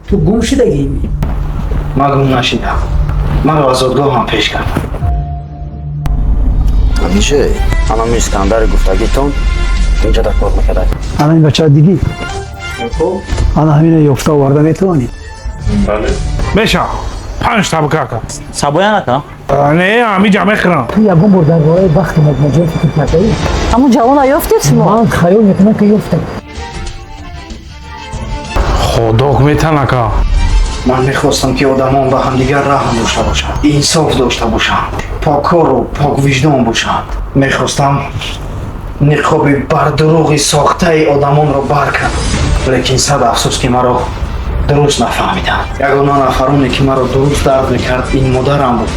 تو گم شدگی. من گم نشیدم. من را آزادگاه هم پیش کردم. همیشه همه اسکندر گفتگیتون اینجا در کار میکرده. الان این بچه دیگی. الان همین یافته آورده میتوانی. بله. بشا 5 تا بکاکا. سابویا نکن. نه همی جمع خرم. تو یکم بر درباره وقت مجموعه فکر کردی؟ همون جوان یافتید شما؟ من خیال میکنم که یافته. خدا میتونه نکا. من میخواستم که آدمان به همدیگر رحم داشته باشند، انصاف داشته باشند، پاکار و پاک وجدان باشند. میخواستم نقاب بر دروغی ساخته آدمان را برکنم، لیکن صد افسوس که مرا درست نفهمیدند. یگانه نفرانی که مرا درست درک میکرد این مادرم بود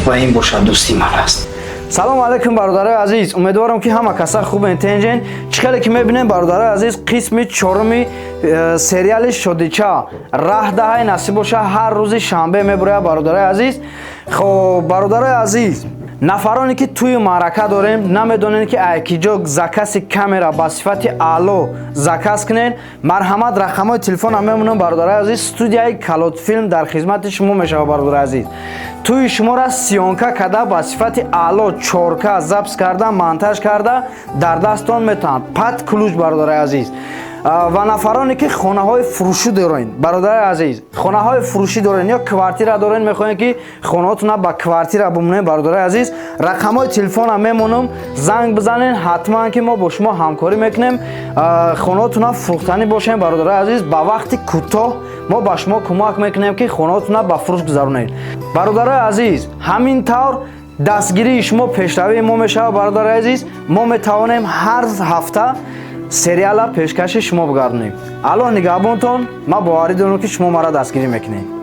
و این باشد دوستی من است. سلام علیکم برادرای عزیز، امیدوارم که همه کسا خوب انتنجین. چقدر که میبینیم برادرای عزیز قسم 4 سریال شودیچا راه دهی نصیب باشه هر روز شنبه میبره برادرای عزیز. خب برادرای عزیز، نفرانی که توی معرکه داریم نمیدونین که ایکیجا زکاس کامera با صفت اعلی زکاس کنین، مرحمت رقمای تلفن هم میمونم برادرای عزیز. استودیوی کلود فیلم در خدمت شما میشه برادرای عزیز. توی شما را سیونکا کده با صفت اعلی 4K ضبط کرده مونتاژ کرده در دستان میتونید. پد کلوش برادرای عزیز. و نفرانی که خانه های فروشی دارین برادر عزیز، خانه های فروشی دارین یا کوارتیر دارین، میخواین که خانه هاتون با کوارتیر بمونه برادر عزیز، رقم های تلفن هم میمونم، زنگ بزنین حتما که ما با شما همکاری میکنیم. خانه هاتون فروختنی باشین برادر عزیز، با وقتی کوتاه ما با شما کمک میکنیم که خانه هاتون با فروش گذارونین برادر عزیز. همین طور دستگیری شما پیشروی ما میشه برادر عزیز. ما میتوانیم هر هفته سریال پیشکش شما بگردونیم. الان نگهبانتون، ما باوری دارم که شما مرا دستگیری میکنید.